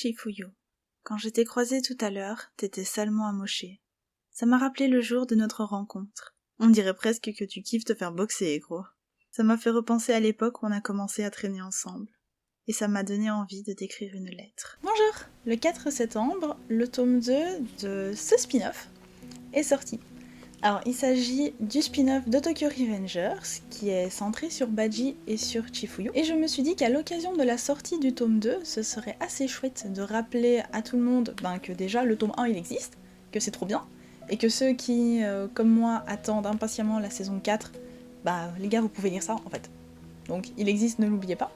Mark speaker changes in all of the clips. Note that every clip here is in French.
Speaker 1: Chifuyu. Quand je t'ai croisé tout à l'heure, t'étais salement amoché. Ça m'a rappelé le jour de notre rencontre. On dirait presque que tu kiffes te faire boxer, gros. Ça m'a fait repenser à l'époque où on a commencé à traîner ensemble. Et ça m'a donné envie de t'écrire une lettre. Bonjour! Le 4 septembre, le tome 2 de ce spin-off est sorti. Alors, il s'agit du spin-off de Tokyo Revengers, qui est centré sur Baji et sur Chifuyu. Et je me suis dit qu'à l'occasion de la sortie du tome 2, ce serait assez chouette de rappeler à tout le monde que déjà le tome 1 il existe, que c'est trop bien, et que ceux qui, comme moi, attendent impatiemment la saison 4, les gars, vous pouvez lire ça en fait. Donc il existe, ne l'oubliez pas.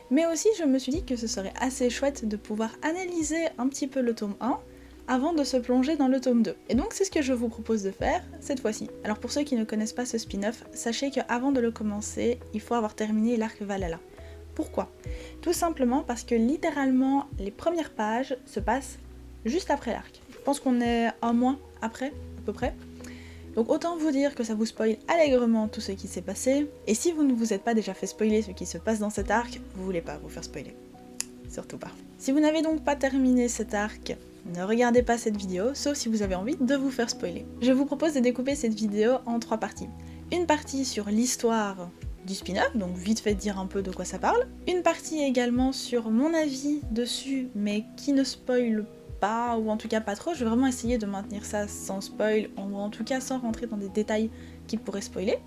Speaker 1: Mais aussi, je me suis dit que ce serait assez chouette de pouvoir analyser un petit peu le tome 1, avant de se plonger dans le tome 2. Et donc c'est ce que je vous propose de faire cette fois-ci. Alors pour ceux qui ne connaissent pas ce spin-off, sachez qu'avant de le commencer, il faut avoir terminé l'arc Valhalla. Pourquoi ? Tout simplement parce que littéralement, les premières pages se passent juste après l'arc. Je pense qu'on est un mois après, à peu près. Donc autant vous dire que ça vous spoil allègrement tout ce qui s'est passé, et si vous ne vous êtes pas déjà fait spoiler ce qui se passe dans cet arc, vous voulez pas vous faire spoiler. Surtout pas. Si vous n'avez donc pas terminé cet arc, ne regardez pas cette vidéo, sauf si vous avez envie de vous faire spoiler. Je vous propose de découper cette vidéo en 3 parties. Une partie sur l'histoire du spin-off, donc vite fait dire un peu de quoi ça parle. Une partie également sur mon avis dessus, mais qui ne spoile pas, ou en tout cas pas trop. Je vais vraiment essayer de maintenir ça sans spoil, ou en tout cas sans rentrer dans des détails qui pourraient spoiler.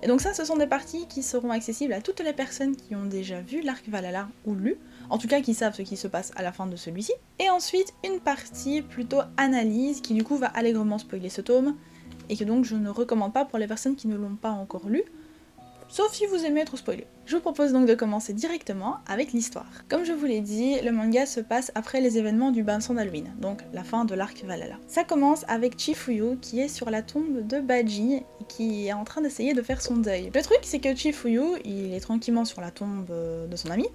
Speaker 1: Et donc ça, ce sont des parties qui seront accessibles à toutes les personnes qui ont déjà vu l'arc Valhalla ou lu, en tout cas qui savent ce qui se passe à la fin de celui-ci. Et ensuite, une partie plutôt analyse, qui du coup va allègrement spoiler ce tome, et que donc je ne recommande pas pour les personnes qui ne l'ont pas encore lu, sauf si vous aimez être spoilé. Je vous propose donc de commencer directement avec l'histoire. Comme je vous l'ai dit, le manga se passe après les événements du Bansan d'Halloween, donc la fin de l'arc Valhalla. Ça commence avec Chifuyu qui est sur la tombe de Baji et qui est en train d'essayer de faire son deuil. Le truc c'est que Chifuyu, il est tranquillement sur la tombe de son ami,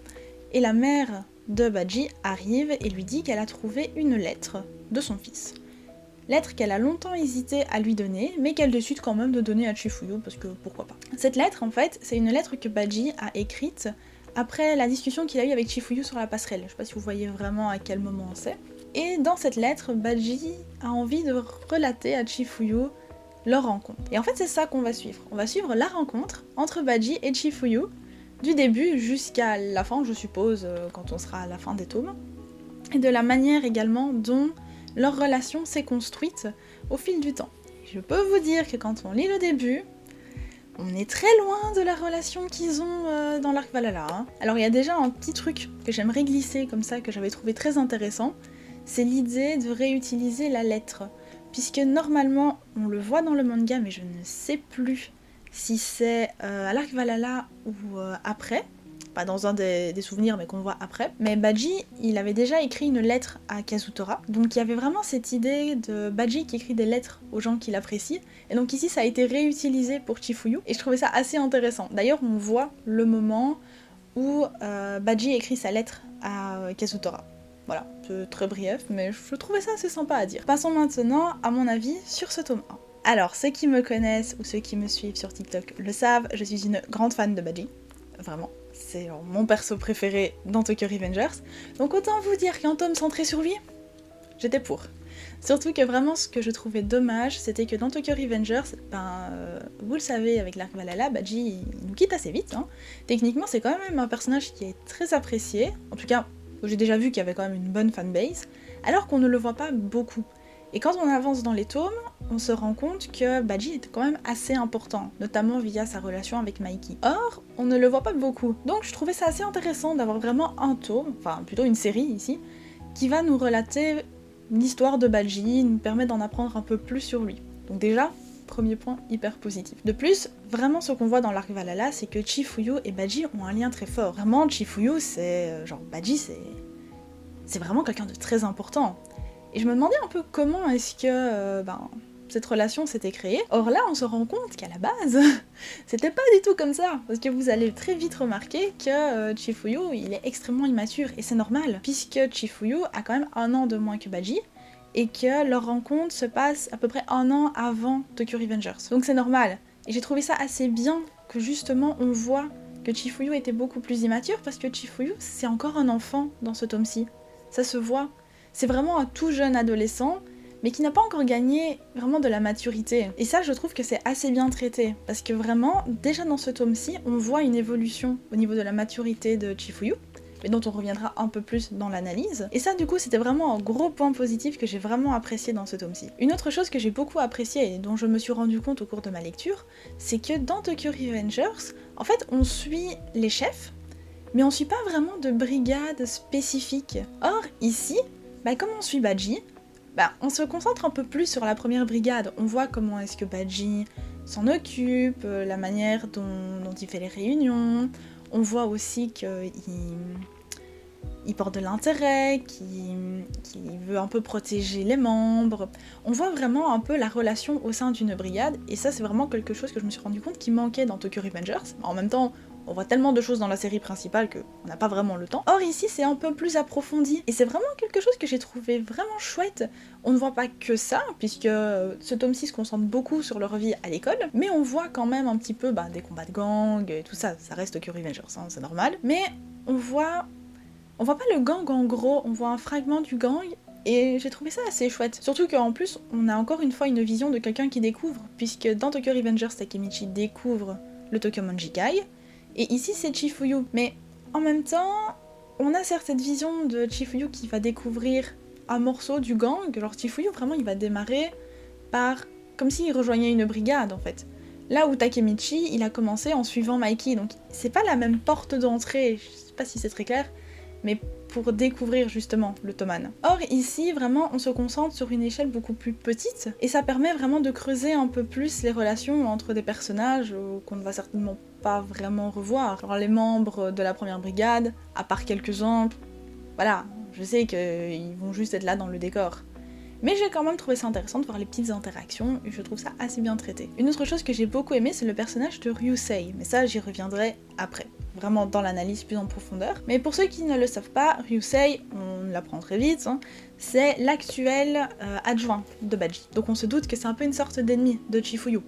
Speaker 1: et la mère de Baji arrive et lui dit qu'elle a trouvé une lettre de son fils. Lettre qu'elle a longtemps hésité à lui donner, mais qu'elle décide quand même de donner à Chifuyu, parce que pourquoi pas. Cette lettre, en fait, c'est une lettre que Baji a écrite après la discussion qu'il a eue avec Chifuyu sur la passerelle. Je sais pas si vous voyez vraiment à quel moment c'est. Et dans cette lettre, Baji a envie de relater à Chifuyu leur rencontre. Et en fait, c'est ça qu'on va suivre. On va suivre la rencontre entre Baji et Chifuyu, du début jusqu'à la fin, je suppose, quand on sera à la fin des tomes, et de la manière également dont leur relation s'est construite au fil du temps. Je peux vous dire que quand on lit le début, on est très loin de la relation qu'ils ont dans l'arc Valhalla. Hein. Alors il y a déjà un petit truc que j'aimerais glisser comme ça, que j'avais trouvé très intéressant, c'est l'idée de réutiliser la lettre, puisque normalement, on le voit dans le manga, mais je ne sais plus si c'est à l'arc Valhalla ou après, pas dans un des souvenirs mais qu'on voit après, mais Baji, il avait déjà écrit une lettre à Kazutora, donc il y avait vraiment cette idée de Baji qui écrit des lettres aux gens qu'il apprécie, et donc ici ça a été réutilisé pour Chifuyu, et je trouvais ça assez intéressant. D'ailleurs on voit le moment où Baji écrit sa lettre à Kazutora. Voilà, c'est très brief, mais je trouvais ça assez sympa à dire. Passons maintenant, à mon avis, sur ce tome 1. Alors, ceux qui me connaissent ou ceux qui me suivent sur TikTok le savent, je suis une grande fan de Baji, vraiment. C'est mon perso préféré dans Tokyo Revengers. Donc autant vous dire qu'un tome centré sur lui, j'étais pour. Surtout que vraiment ce que je trouvais dommage, c'était que dans Tokyo Revengers, vous le savez avec l'arc Valhalla, Baji il nous quitte assez vite. Hein. Techniquement c'est quand même un personnage qui est très apprécié, en tout cas j'ai déjà vu qu'il y avait quand même une bonne fanbase, alors qu'on ne le voit pas beaucoup. Et quand on avance dans les tomes, on se rend compte que Baji est quand même assez important, notamment via sa relation avec Maiki. Or, on ne le voit pas beaucoup. Donc je trouvais ça assez intéressant d'avoir vraiment un tome, enfin plutôt une série ici, qui va nous relater l'histoire de Baji, nous permet d'en apprendre un peu plus sur lui. Donc déjà, premier point hyper positif. De plus, vraiment ce qu'on voit dans l'arc Valhalla, c'est que Chifuyu et Baji ont un lien très fort. Vraiment, Chifuyu, c'est... Baji, c'est vraiment quelqu'un de très important. Et je me demandais un peu comment est-ce que cette relation s'était créée. Or là, on se rend compte qu'à la base, c'était pas du tout comme ça. Parce que vous allez très vite remarquer que Chifuyu, il est extrêmement immature. Et c'est normal, puisque Chifuyu a quand même 1 an de moins que Baji, et que leur rencontre se passe à peu près 1 an avant Tokyo Revengers. Donc c'est normal. Et j'ai trouvé ça assez bien que justement on voit que Chifuyu était beaucoup plus immature, parce que Chifuyu, c'est encore un enfant dans ce tome-ci. ça se voit. C'est vraiment un tout jeune adolescent, mais qui n'a pas encore gagné vraiment de la maturité. Et ça, je trouve que c'est assez bien traité, parce que vraiment, déjà dans ce tome-ci, on voit une évolution au niveau de la maturité de Chifuyu, mais dont on reviendra un peu plus dans l'analyse. Et ça, du coup, c'était vraiment un gros point positif que j'ai vraiment apprécié dans ce tome-ci. Une autre chose que j'ai beaucoup appréciée et dont je me suis rendu compte au cours de ma lecture, c'est que dans Tokyo Revengers, en fait, on suit les chefs, mais on suit pas vraiment de brigade spécifique. Or, ici, comme on suit Baji, on se concentre un peu plus sur la première brigade. On voit comment est-ce que Baji s'en occupe, la manière dont il fait les réunions. On voit aussi qu'il porte de l'intérêt, qu'il veut un peu protéger les membres. On voit vraiment un peu la relation au sein d'une brigade, et ça c'est vraiment quelque chose que je me suis rendu compte qui manquait dans Tokyo Revengers. En même temps, on voit tellement de choses dans la série principale qu'on n'a pas vraiment le temps. Or ici c'est un peu plus approfondi, et c'est vraiment quelque chose que j'ai trouvé vraiment chouette. On ne voit pas que ça, puisque ce tome 6 se concentre beaucoup sur leur vie à l'école, mais on voit quand même un petit peu des combats de gang et tout ça, ça reste Tokyo Revengers, hein, c'est normal. Mais on voit pas le gang en gros, on voit un fragment du gang, et j'ai trouvé ça assez chouette. Surtout qu'en plus, on a encore une fois une vision de quelqu'un qui découvre, puisque dans Tokyo Revengers, Takemichi découvre le Tokyo Manjikai, et ici c'est Chifuyu. Mais en même temps, on a cette vision de Chifuyu qui va découvrir un morceau du gang. Alors Chifuyu, vraiment, il va démarrer par comme s'il rejoignait une brigade en fait. Là où Takemichi, il a commencé en suivant Mikey, donc c'est pas la même porte d'entrée, je sais pas si c'est très clair, mais pour découvrir justement le Toman. Or ici, vraiment, on se concentre sur une échelle beaucoup plus petite, et ça permet vraiment de creuser un peu plus les relations entre des personnages qu'on ne va certainement pas vraiment revoir. Alors les membres de la première brigade, à part quelques-uns, voilà, je sais qu'ils vont juste être là dans le décor. Mais j'ai quand même trouvé ça intéressant de voir les petites interactions, et je trouve ça assez bien traité. Une autre chose que j'ai beaucoup aimé, c'est le personnage de Ryusei, mais ça j'y reviendrai après, vraiment dans l'analyse plus en profondeur. Mais pour ceux qui ne le savent pas, Ryusei, on l'apprend très vite, hein, c'est l'actuel adjoint de Baji. Donc on se doute que c'est un peu une sorte d'ennemi de Chifuyu,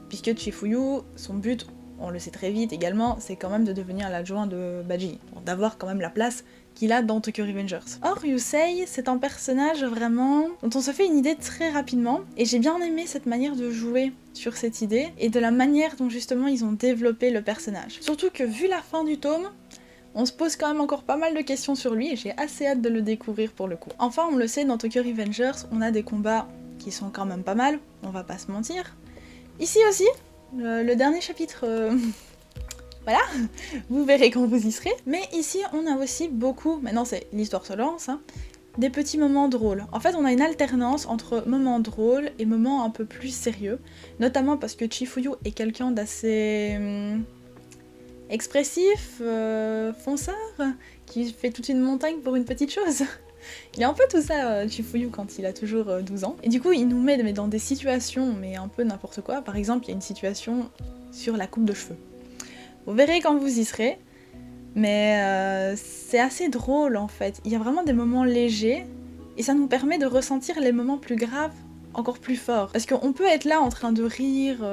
Speaker 1: puisque Chifuyu, son but, on le sait très vite également, c'est quand même de devenir l'adjoint de Baji, d'avoir quand même la place qu'il a dans Tokyo Revengers. Or, Ryusei, c'est un personnage vraiment dont on se fait une idée très rapidement, et j'ai bien aimé cette manière de jouer sur cette idée, et de la manière dont justement ils ont développé le personnage. Surtout que vu la fin du tome, on se pose quand même encore pas mal de questions sur lui, et j'ai assez hâte de le découvrir pour le coup. Enfin, on le sait, dans Tokyo Revengers, on a des combats qui sont quand même pas mal, on va pas se mentir. Ici aussi, le dernier chapitre... Voilà, vous verrez quand vous y serez. Mais ici, on a aussi beaucoup, maintenant c'est l'histoire se lance, hein, des petits moments drôles. En fait, on a une alternance entre moments drôles et moments un peu plus sérieux, notamment parce que Chifuyu est quelqu'un d'assez expressif, fonceur, qui fait toute une montagne pour une petite chose. Il est un peu tout ça, Chifuyu, quand il a toujours 12 ans. Et du coup, il nous met dans des situations, mais un peu n'importe quoi. Par exemple, il y a une situation sur la coupe de cheveux. Vous verrez quand vous y serez, mais c'est assez drôle en fait. Il y a vraiment des moments légers, et ça nous permet de ressentir les moments plus graves encore plus fort. Parce qu'on peut être là en train de rire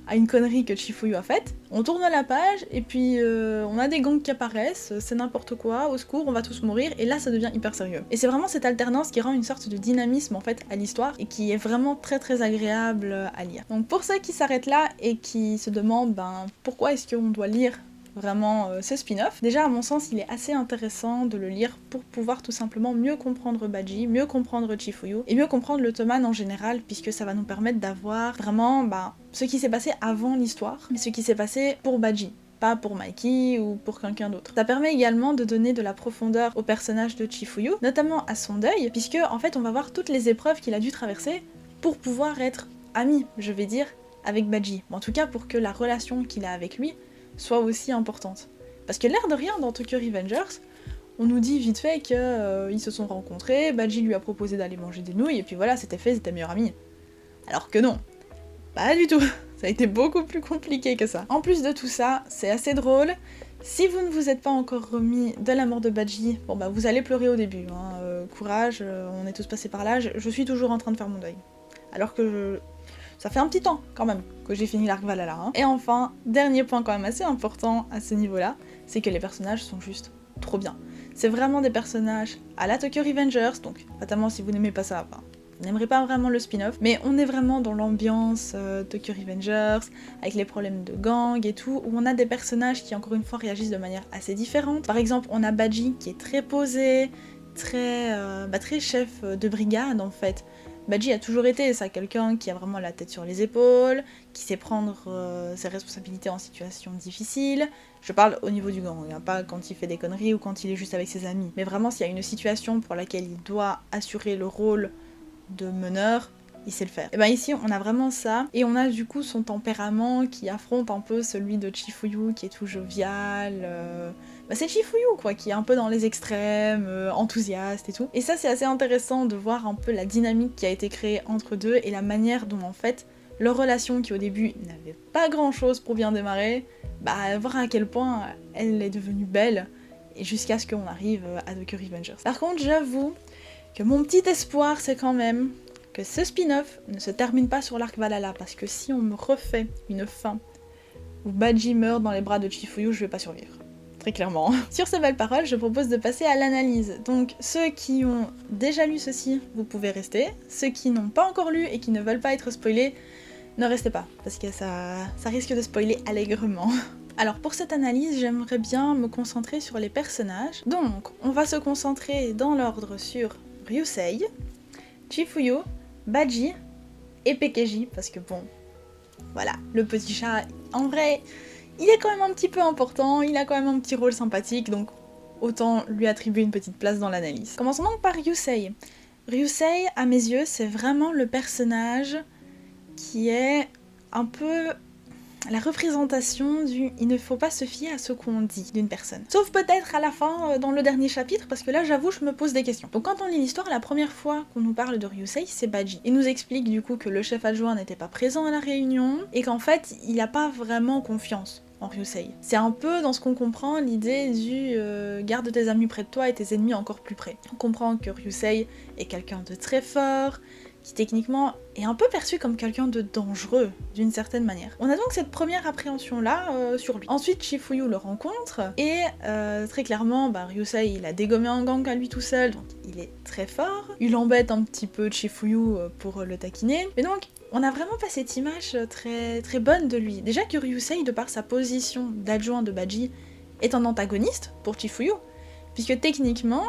Speaker 1: à une connerie que Chifuyu a faite, on tourne la page, et puis on a des gangs qui apparaissent, c'est n'importe quoi, au secours, on va tous mourir, et là ça devient hyper sérieux. Et c'est vraiment cette alternance qui rend une sorte de dynamisme en fait à l'histoire, et qui est vraiment très très agréable à lire. Donc pour ceux qui s'arrêtent là, et qui se demandent pourquoi est-ce qu'on doit lire vraiment ce spin-off, déjà à mon sens il est assez intéressant de le lire pour pouvoir tout simplement mieux comprendre Baji, mieux comprendre Chifuyu, et mieux comprendre le Toman en général, puisque ça va nous permettre d'avoir vraiment ce qui s'est passé avant l'histoire, mais ce qui s'est passé pour Baji, pas pour Mikey ou pour quelqu'un d'autre. Ça permet également de donner de la profondeur au personnage de Chifuyu, notamment à son deuil, puisque en fait on va voir toutes les épreuves qu'il a dû traverser pour pouvoir être ami, je vais dire, avec Baji. En tout cas pour que la relation qu'il a avec lui soit aussi importante. Parce que l'air de rien, dans Tokyo Revengers, on nous dit vite fait qu'ils se sont rencontrés, Baji lui a proposé d'aller manger des nouilles, et puis voilà, c'était fait, ils étaient meilleurs amis. Alors que non, pas du tout. Ça a été beaucoup plus compliqué que ça. En plus de tout ça, c'est assez drôle. Si vous ne vous êtes pas encore remis de la mort de Baji, vous allez pleurer au début, hein. Courage, on est tous passés par là, je suis toujours en train de faire mon deuil. Alors que ça fait un petit temps, quand même, que j'ai fini l'arc Valhalla. Hein. Et enfin, dernier point quand même assez important à ce niveau-là, c'est que les personnages sont juste trop bien. C'est vraiment des personnages à la Tokyo Revengers, donc fatalement si vous n'aimez pas ça, vous n'aimerez pas vraiment le spin-off, mais on est vraiment dans l'ambiance Tokyo Revengers, avec les problèmes de gang et tout, où on a des personnages qui encore une fois réagissent de manière assez différente. Par exemple, on a Baji qui est très posé, très chef de brigade en fait. Baji a toujours été ça, quelqu'un qui a vraiment la tête sur les épaules, qui sait prendre ses responsabilités en situation difficile. Je parle au niveau du gang, hein, pas quand il fait des conneries ou quand il est juste avec ses amis. Mais vraiment, s'il y a une situation pour laquelle il doit assurer le rôle de meneur, il sait le faire. Et ben ici, on a vraiment ça, et on a du coup son tempérament qui affronte un peu celui de Chifuyu, qui est tout jovial. C'est Chifuyu quoi, qui est un peu dans les extrêmes, enthousiaste et tout. Et ça, c'est assez intéressant de voir un peu la dynamique qui a été créée entre deux et la manière dont en fait leur relation, qui au début n'avait pas grand chose pour bien démarrer, voir à quel point elle est devenue belle, et jusqu'à ce qu'on arrive à Tokyo Revengers. Par contre, j'avoue que mon petit espoir, c'est quand même que ce spin-off ne se termine pas sur l'arc Valhalla, parce que si on me refait une fin où Baji meurt dans les bras de Chifuyu, je vais pas survivre. Très clairement. Sur ces belles paroles, je propose de passer à l'analyse. Donc ceux qui ont déjà lu ceci, vous pouvez rester. Ceux qui n'ont pas encore lu et qui ne veulent pas être spoilés, ne restez pas, parce que ça risque de spoiler allègrement. Alors pour cette analyse, j'aimerais bien me concentrer sur les personnages. Donc on va se concentrer dans l'ordre sur Ryusei, Chifuyu, Baji et Pekeji, parce que bon, voilà, le petit chat, en vrai, il est quand même un petit peu important, il a quand même un petit rôle sympathique, donc autant lui attribuer une petite place dans l'analyse. Commençons donc par Ryusei. Ryusei, à mes yeux, c'est vraiment le personnage qui est un peu la représentation du « il ne faut pas se fier à ce qu'on dit » d'une personne. Sauf peut-être à la fin, dans le dernier chapitre, parce que là, j'avoue, je me pose des questions. Donc quand on lit l'histoire, la première fois qu'on nous parle de Ryusei, c'est Baji. Il nous explique du coup que le chef adjoint n'était pas présent à la réunion, et qu'en fait, il n'a pas vraiment confiance en Ryusei. C'est un peu dans ce qu'on comprend l'idée du garde tes amis près de toi et tes ennemis encore plus près. On comprend que Ryusei est quelqu'un de très fort, qui techniquement est un peu perçu comme quelqu'un de dangereux, d'une certaine manière. On a donc cette première appréhension-là sur lui. Ensuite, Chifuyu le rencontre, et très clairement, Ryusei, il a dégommé un gang à lui tout seul, donc il est très fort. Il embête un petit peu Chifuyu pour le taquiner, mais donc on a vraiment pas cette image très, très bonne de lui. Déjà que Ryusei, de par sa position d'adjoint de Baji, est un antagoniste pour Chifuyu, puisque techniquement,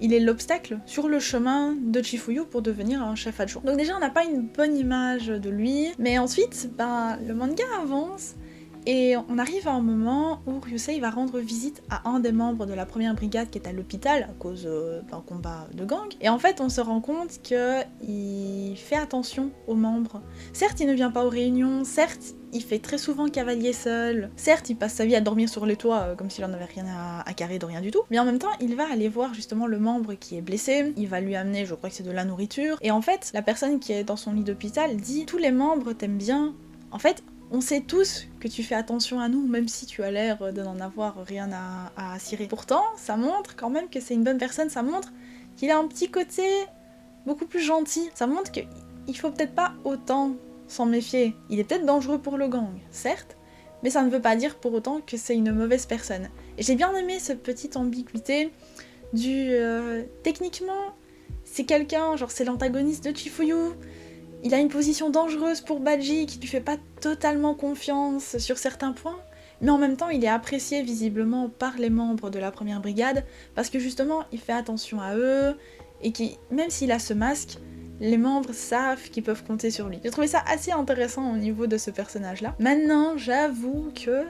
Speaker 1: il est l'obstacle sur le chemin de Chifuyu pour devenir un chef adjoint. Donc déjà, on n'a pas une bonne image de lui, mais ensuite, le manga avance, et on arrive à un moment où Ryusei va rendre visite à un des membres de la première brigade qui est à l'hôpital à cause d'un combat de gang. Et en fait, on se rend compte qu'il fait attention aux membres. Certes, il ne vient pas aux réunions, certes, il fait très souvent cavalier seul, certes, il passe sa vie à dormir sur les toits comme s'il en avait rien à carrer de rien du tout, mais en même temps, il va aller voir justement le membre qui est blessé, il va lui amener, je crois que c'est de la nourriture, et en fait, la personne qui est dans son lit d'hôpital dit « Tous les membres t'aiment bien, en fait, on sait tous que tu fais attention à nous, même si tu as l'air de n'en avoir rien à cirer. » Pourtant, ça montre quand même que c'est une bonne personne, ça montre qu'il a un petit côté beaucoup plus gentil, ça montre qu'il faut peut-être pas autant s'en méfier. Il est peut-être dangereux pour le gang, certes, mais ça ne veut pas dire pour autant que c'est une mauvaise personne. Et j'ai bien aimé cette petite ambiguïté du... techniquement, c'est quelqu'un, genre c'est l'antagoniste de Chifuyu, il a une position dangereuse pour Baji qui lui fait pas totalement confiance sur certains points, mais en même temps il est apprécié visiblement par les membres de la première brigade parce que justement il fait attention à eux et qui, même s'il a ce masque, les membres savent qu'ils peuvent compter sur lui. J'ai trouvé ça assez intéressant au niveau de ce personnage-là. Maintenant, j'avoue que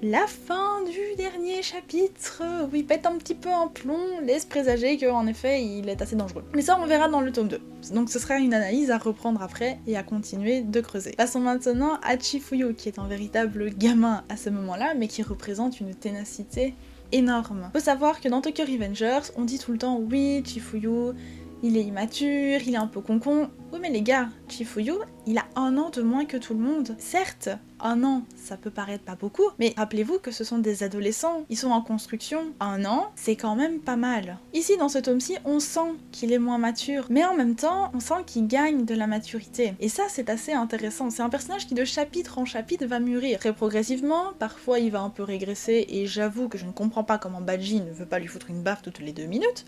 Speaker 1: la fin du dernier chapitre, où il pète un petit peu un plomb, laisse présager qu'en effet, il est assez dangereux. Mais ça, on verra dans le tome 2. Donc ce sera une analyse à reprendre après et à continuer de creuser. Passons maintenant à Chifuyu, qui est un véritable gamin à ce moment-là, mais qui représente une ténacité énorme. Faut savoir que dans Tokyo Revengers, on dit tout le temps « Oui, Chifuyu, il est immature, il est un peu concon. Oui mais les gars, Chifuyu, il a 1 an de moins que tout le monde. Certes, 1 an, ça peut paraître pas beaucoup, mais rappelez-vous que ce sont des adolescents, ils sont en construction. 1 an, c'est quand même pas mal. Ici, dans ce tome-ci, on sent qu'il est moins mature, mais en même temps, on sent qu'il gagne de la maturité. Et ça, c'est assez intéressant. C'est un personnage qui, de chapitre en chapitre, va mûrir. Très progressivement, parfois il va un peu régresser, et j'avoue que je ne comprends pas comment Baji ne veut pas lui foutre une baffe toutes les 2 minutes,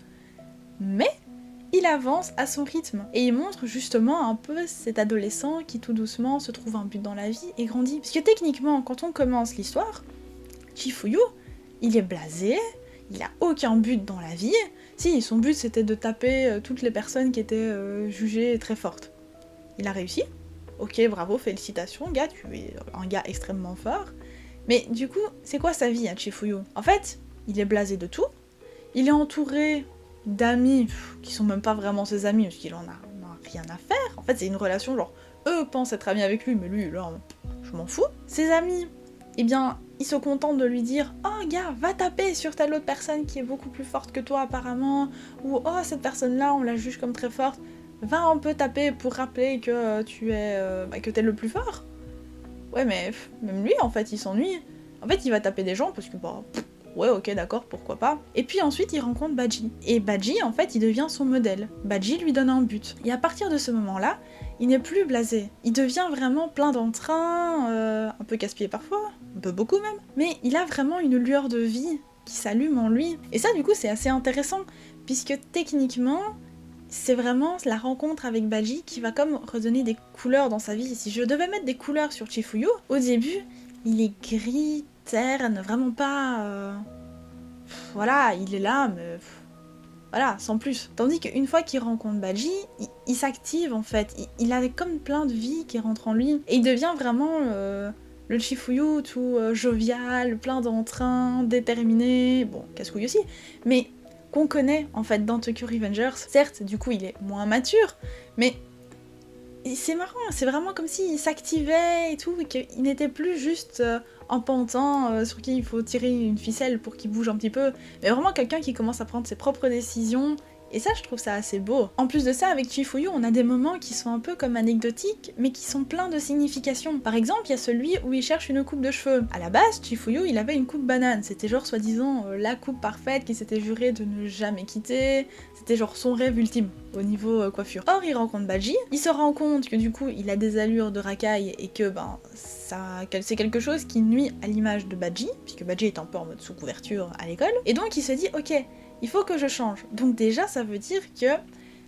Speaker 1: mais il avance à son rythme, et il montre justement un peu cet adolescent qui tout doucement se trouve un but dans la vie et grandit. Parce que techniquement, quand on commence l'histoire, Chifuyu, il est blasé, il a aucun but dans la vie. Si, son but c'était de taper toutes les personnes qui étaient jugées très fortes. Il a réussi, ok bravo, félicitations gars, tu es un gars extrêmement fort. Mais du coup, c'est quoi sa vie à Chifuyu? En fait, il est blasé de tout, il est entouré d'amis qui sont même pas vraiment ses amis parce qu'il en a rien à faire. En fait, c'est une relation genre eux pensent être amis avec lui, mais lui là, je m'en fous. Ses amis, eh bien, ils se contentent de lui dire oh gars, va taper sur telle autre personne qui est beaucoup plus forte que toi apparemment, ou oh cette personne là on la juge comme très forte, va un peu taper pour rappeler que tu es que t'es le plus fort. Ouais mais même lui en fait il s'ennuie. En fait il va taper des gens parce que bah ouais, ok, d'accord, pourquoi pas. Et puis ensuite, il rencontre Baji. Et Baji, en fait, il devient son modèle. Baji lui donne un but. Et à partir de ce moment-là, il n'est plus blasé. Il devient vraiment plein d'entrain, un peu casse-pied parfois, un peu beaucoup même. Mais il a vraiment une lueur de vie qui s'allume en lui. Et ça, du coup, c'est assez intéressant, puisque techniquement, c'est vraiment la rencontre avec Baji qui va comme redonner des couleurs dans sa vie. Si je devais mettre des couleurs sur Chifuyu, au début, il est gris, terne, vraiment pas... Voilà, il est là, mais... Voilà, sans plus. Tandis qu'une fois qu'il rencontre Baji, il s'active en fait. Il a comme plein de vie qui rentre en lui. Et il devient vraiment le Chifuyu tout jovial, plein d'entrain, déterminé, bon, casse-couille aussi, mais qu'on connaît en fait dans Tokyo Revengers. Certes, du coup, il est moins mature, mais c'est marrant, c'est vraiment comme s'il s'activait et tout, et qu'il n'était plus juste un pantin sur qui il faut tirer une ficelle pour qu'il bouge un petit peu, mais vraiment quelqu'un qui commence à prendre ses propres décisions, et ça je trouve ça assez beau. En plus de ça, avec Chifuyu, on a des moments qui sont un peu comme anecdotiques, mais qui sont pleins de significations. Par exemple, il y a celui où il cherche une coupe de cheveux. À la base, Chifuyu, il avait une coupe banane, c'était genre soi-disant la coupe parfaite qu'il s'était juré de ne jamais quitter, c'était genre son rêve ultime au niveau coiffure. Or, il rencontre Baji, il se rend compte que du coup, il a des allures de racaille et que c'est quelque chose qui nuit à l'image de Baji, puisque Baji est un peu en mode sous couverture à l'école, et donc il se dit ok, il faut que je change. Donc déjà, ça veut dire que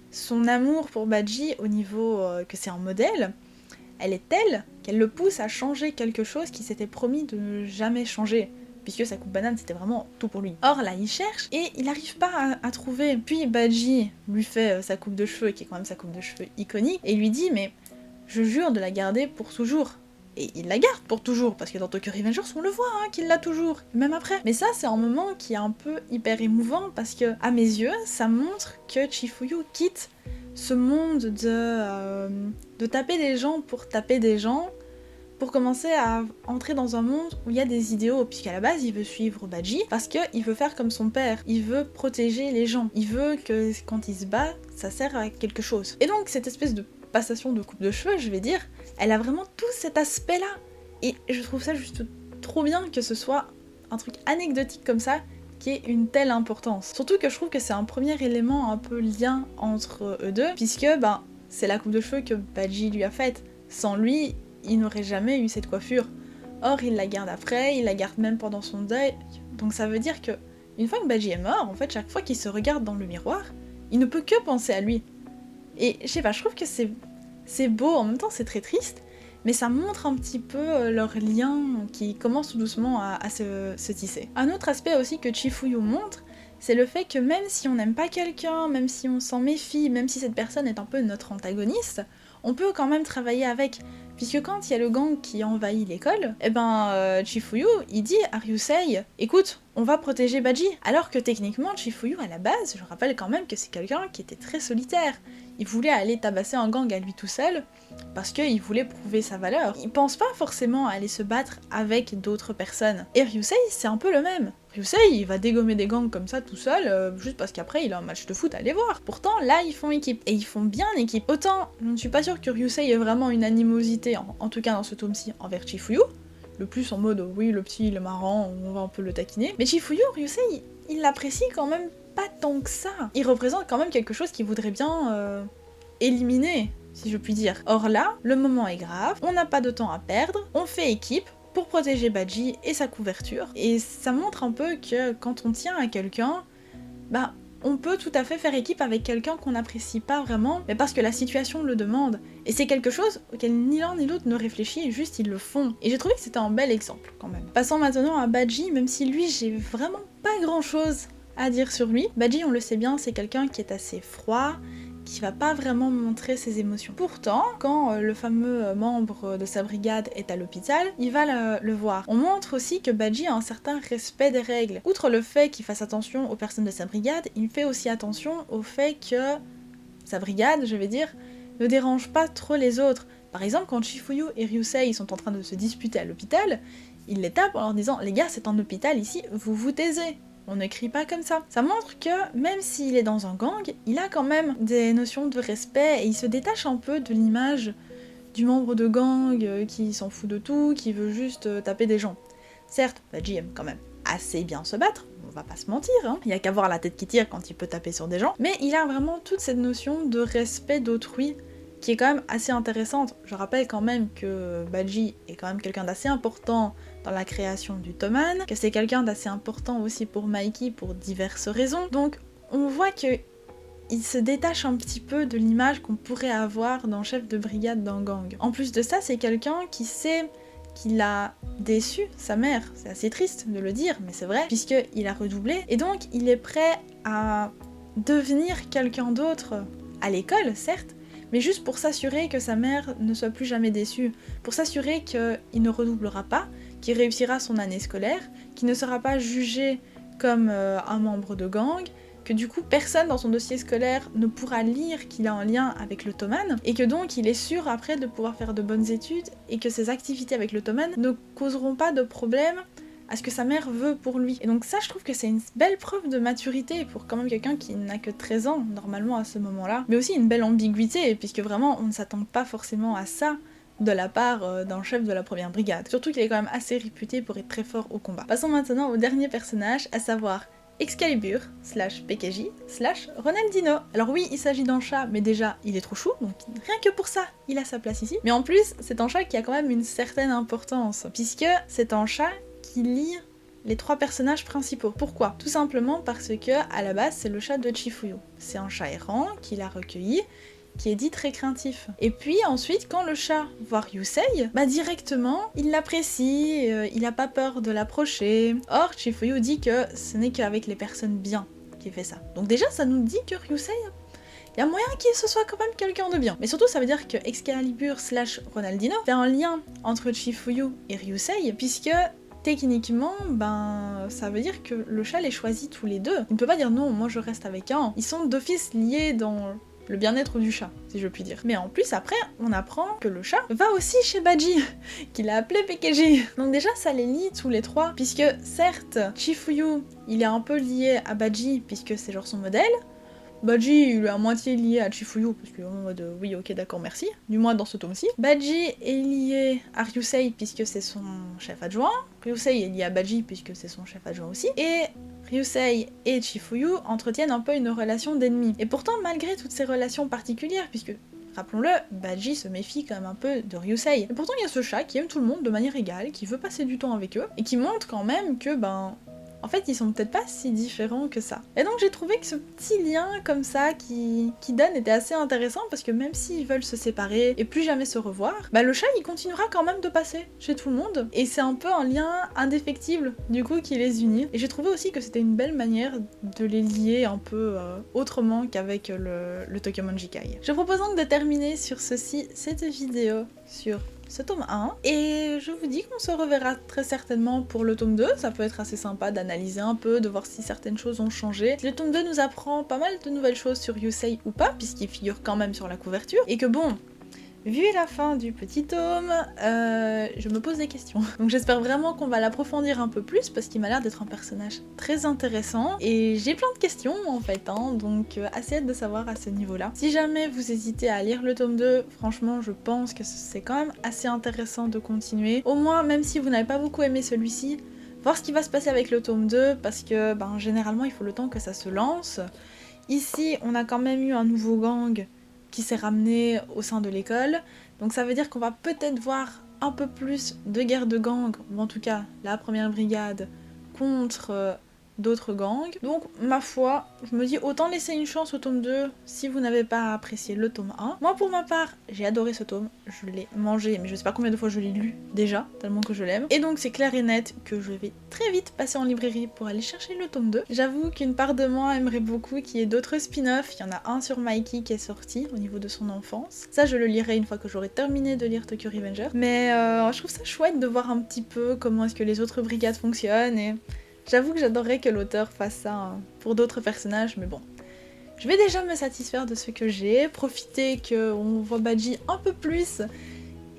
Speaker 1: son amour pour Baji au niveau que c'est un modèle, elle est telle qu'elle le pousse à changer quelque chose qui s'était promis de ne jamais changer, puisque sa coupe banane c'était vraiment tout pour lui. Or là il cherche et il n'arrive pas à trouver. Puis Baji lui fait sa coupe de cheveux, qui est quand même sa coupe de cheveux iconique, et lui dit mais je jure de la garder pour toujours. Et il la garde pour toujours, parce que dans Tokyo Revengers on le voit qu'il l'a toujours, même après. Mais ça c'est un moment qui est un peu hyper émouvant, parce que à mes yeux ça montre que Chifuyu quitte ce monde de taper des gens pour taper des gens, pour commencer à entrer dans un monde où il y a des idéaux, puisqu'à la base il veut suivre Baji, parce qu'il veut faire comme son père, il veut protéger les gens, il veut que quand il se bat, ça sert à quelque chose. Et donc cette espèce de passation de coupe de cheveux, je vais dire, elle a vraiment tout cet aspect-là. Et je trouve ça juste trop bien que ce soit un truc anecdotique comme ça, qui ait une telle importance. Surtout que je trouve que c'est un premier élément un peu lien entre eux deux, puisque c'est la coupe de cheveux que Baji lui a faite. Sans lui, il n'aurait jamais eu cette coiffure. Or, il la garde après, il la garde même pendant son deuil. Donc ça veut dire que, une fois que Baji est mort, en fait, chaque fois qu'il se regarde dans le miroir, il ne peut que penser à lui. Et je sais pas, je trouve que c'est beau, en même temps c'est très triste, mais ça montre un petit peu leur lien qui commence tout doucement à se tisser. Un autre aspect aussi que Chifuyu montre, c'est le fait que même si on n'aime pas quelqu'un, même si on s'en méfie, même si cette personne est un peu notre antagoniste, on peut quand même travailler avec. Puisque quand il y a le gang qui envahit l'école, Chifuyu, il dit à Ryusei, écoute, on va protéger Baji. Alors que techniquement, Chifuyu, à la base, je rappelle quand même que c'est quelqu'un qui était très solitaire. Il voulait aller tabasser un gang à lui tout seul, parce qu'il voulait prouver sa valeur. Il pense pas forcément à aller se battre avec d'autres personnes. Et Ryusei, c'est un peu le même. Ryusei, il va dégommer des gangs comme ça tout seul, juste parce qu'après il a un match de foot à aller voir. Pourtant, là, ils font équipe. Et ils font bien équipe. Autant, je ne suis pas sûre que Ryusei ait vraiment une animosité, en tout cas dans ce tome-ci, envers Chifuyu. Le plus en mode, oui, le petit, il est marrant, on va un peu le taquiner. Mais Chifuyu, Ryusei, il l'apprécie quand même pas tant que ça. Il représente quand même quelque chose qu'il voudrait bien éliminer, si je puis dire. Or là, le moment est grave, on n'a pas de temps à perdre, on fait équipe pour protéger Baji et sa couverture. Et ça montre un peu que quand on tient à quelqu'un, bah on peut tout à fait faire équipe avec quelqu'un qu'on n'apprécie pas vraiment, mais parce que la situation le demande. Et c'est quelque chose auquel ni l'un ni l'autre ne réfléchit, juste ils le font. Et j'ai trouvé que c'était un bel exemple quand même. Passons maintenant à Baji, même si lui j'ai vraiment pas grand chose à dire sur lui. Baji, on le sait bien, c'est quelqu'un qui est assez froid, qui va pas vraiment montrer ses émotions. Pourtant, quand le fameux membre de sa brigade est à l'hôpital, il va le voir. On montre aussi que Baji a un certain respect des règles. Outre le fait qu'il fasse attention aux personnes de sa brigade, il fait aussi attention au fait que sa brigade, je vais dire, ne dérange pas trop les autres. Par exemple, quand Chifuyu et Ryusei sont en train de se disputer à l'hôpital, il les tape en leur disant « Les gars, c'est un hôpital ici, vous vous taisez !» On ne crie pas comme ça. Ça montre que même s'il est dans un gang, il a quand même des notions de respect et il se détache un peu de l'image du membre de gang qui s'en fout de tout, qui veut juste taper des gens. Certes, Baji aime quand même assez bien se battre, on va pas se mentir, hein. Il y a qu'à voir la tête qui tire quand il peut taper sur des gens, mais il a vraiment toute cette notion de respect d'autrui qui est quand même assez intéressante. Je rappelle quand même que Baji est quand même quelqu'un d'assez important dans la création du Toman, que c'est quelqu'un d'assez important aussi pour Maiki pour diverses raisons. Donc on voit que il se détache un petit peu de l'image qu'on pourrait avoir d'un chef de brigade d'un gang. En plus de ça, c'est quelqu'un qui sait qu'il a déçu sa mère. C'est assez triste de le dire, mais c'est vrai, puisqu'il a redoublé. Et donc il est prêt à devenir quelqu'un d'autre à l'école, certes, mais juste pour s'assurer que sa mère ne soit plus jamais déçue, pour s'assurer qu'il ne redoublera pas, qu'il réussira son année scolaire, qu'il ne sera pas jugé comme un membre de gang, que du coup personne dans son dossier scolaire ne pourra lire qu'il a un lien avec le Toman, et que donc il est sûr après de pouvoir faire de bonnes études, et que ses activités avec le Toman ne causeront pas de problème à ce que sa mère veut pour lui. Et donc ça, je trouve que c'est une belle preuve de maturité pour quand même quelqu'un qui n'a que 13 ans, normalement, à ce moment-là. Mais aussi une belle ambiguïté, puisque vraiment, on ne s'attend pas forcément à ça de la part d'un chef de la première brigade. Surtout qu'il est quand même assez réputé pour être très fort au combat. Passons maintenant au dernier personnage, à savoir Excalibur, /PKJ, /Ronaldinho. Alors oui, il s'agit d'un chat, mais déjà, il est trop chou, donc rien que pour ça, il a sa place ici. Mais en plus, c'est un chat qui a quand même une certaine importance, puisque c'est un chat qui lie les trois personnages principaux. Pourquoi? Tout simplement parce que, à la base, c'est le chat de Chifuyu. C'est un chat errant qu'il a recueilli, qui est dit très craintif. Et puis ensuite, quand le chat voit Ryusei, bah directement, il l'apprécie, il a pas peur de l'approcher. Or, Chifuyu dit que ce n'est qu'avec les personnes bien qu'il fait ça. Donc déjà, ça nous dit que Ryusei, il y a moyen qu'il se soit quand même quelqu'un de bien. Mais surtout, ça veut dire que Excalibur /Ronaldinho fait un lien entre Chifuyu et Ryusei, puisque techniquement, ben, ça veut dire que le chat les choisit tous les deux. Il ne peut pas dire non, moi je reste avec un. Ils sont d'office liés dans le bien-être du chat, si je puis dire. Mais en plus, après, on apprend que le chat va aussi chez Baji, qu'il a appelé PKJ. Donc déjà, ça les lie tous les trois, puisque certes, Chifuyu, il est un peu lié à Baji, puisque c'est genre son modèle. Baji, il est à moitié lié à Chifuyu, parce qu'il est en mode oui, ok, d'accord, merci. Du moins dans ce tome-ci. Baji est lié à Ryusei, puisque c'est son chef adjoint. Ryusei est lié à Baji, puisque c'est son chef adjoint aussi. Et Ryusei et Chifuyu entretiennent un peu une relation d'ennemis. Et pourtant, malgré toutes ces relations particulières, puisque, rappelons-le, Baji se méfie quand même un peu de Ryusei. Et pourtant, il y a ce chat qui aime tout le monde de manière égale, qui veut passer du temps avec eux, et qui montre quand même que, ben, en fait, ils sont peut-être pas si différents que ça. Et donc j'ai trouvé que ce petit lien comme ça qui donne était assez intéressant, parce que même s'ils veulent se séparer et plus jamais se revoir, bah le chat il continuera quand même de passer chez tout le monde. Et c'est un peu un lien indéfectible du coup qui les unit. Et j'ai trouvé aussi que c'était une belle manière de les lier un peu autrement qu'avek le Tokiomon Jikai. Je propose donc de terminer sur ceci, cette vidéo sur ce tome 1, et je vous dis qu'on se reverra très certainement pour le tome 2, ça peut être assez sympa d'analyser un peu, de voir si certaines choses ont changé. Le tome 2 nous apprend pas mal de nouvelles choses sur Yusei ou pas, puisqu'il figure quand même sur la couverture, et que bon, Vu la fin du petit tome, je me pose des questions. Donc j'espère vraiment qu'on va l'approfondir un peu plus parce qu'il m'a l'air d'être un personnage très intéressant et j'ai plein de questions en fait, hein, donc assez hâte de savoir à ce niveau-là. Si jamais vous hésitez à lire le tome 2, franchement je pense que c'est quand même assez intéressant de continuer. Au moins, même si vous n'avez pas beaucoup aimé celui-ci, voir ce qui va se passer avec le tome 2 parce que généralement il faut le temps que ça se lance. Ici, on a quand même eu un nouveau gang qui s'est ramené au sein de l'école. Donc ça veut dire qu'on va peut-être voir un peu plus de guerre de gang, ou en tout cas la première brigade contre d'autres gangs. Donc ma foi, je me dis autant laisser une chance au tome 2 si vous n'avez pas apprécié le tome 1. Moi pour ma part, j'ai adoré ce tome, je l'ai mangé, mais je sais pas combien de fois je l'ai lu déjà, tellement que je l'aime. Et donc c'est clair et net que je vais très vite passer en librairie pour aller chercher le tome 2. J'avoue qu'une part de moi aimerait beaucoup qu'il y ait d'autres spin-offs, il y en a un sur Mikey qui est sorti au niveau de son enfance. Ça je le lirai une fois que j'aurai terminé de lire Tokyo Revenger. Mais je trouve ça chouette de voir un petit peu comment est-ce que les autres brigades fonctionnent et j'avoue que j'adorerais que l'auteur fasse ça pour d'autres personnages, mais bon. Je vais déjà me satisfaire de ce que j'ai, profiter qu'on voit Badji un peu plus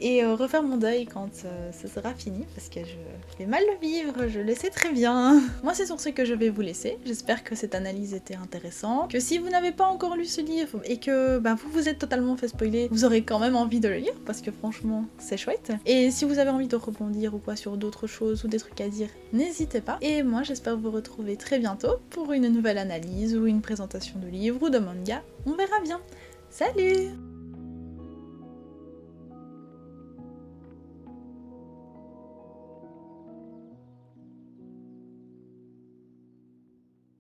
Speaker 1: et refaire mon deuil quand ce sera fini, parce que je vais mal le vivre, je le sais très bien. Moi c'est sur ce que je vais vous laisser, j'espère que cette analyse était intéressante, que si vous n'avez pas encore lu ce livre et que vous vous êtes totalement fait spoiler, vous aurez quand même envie de le lire, parce que franchement c'est chouette. Et si vous avez envie de rebondir ou quoi sur d'autres choses ou des trucs à dire, n'hésitez pas. Et moi j'espère vous retrouver très bientôt pour une nouvelle analyse ou une présentation de livre ou de manga, on verra bien. Salut!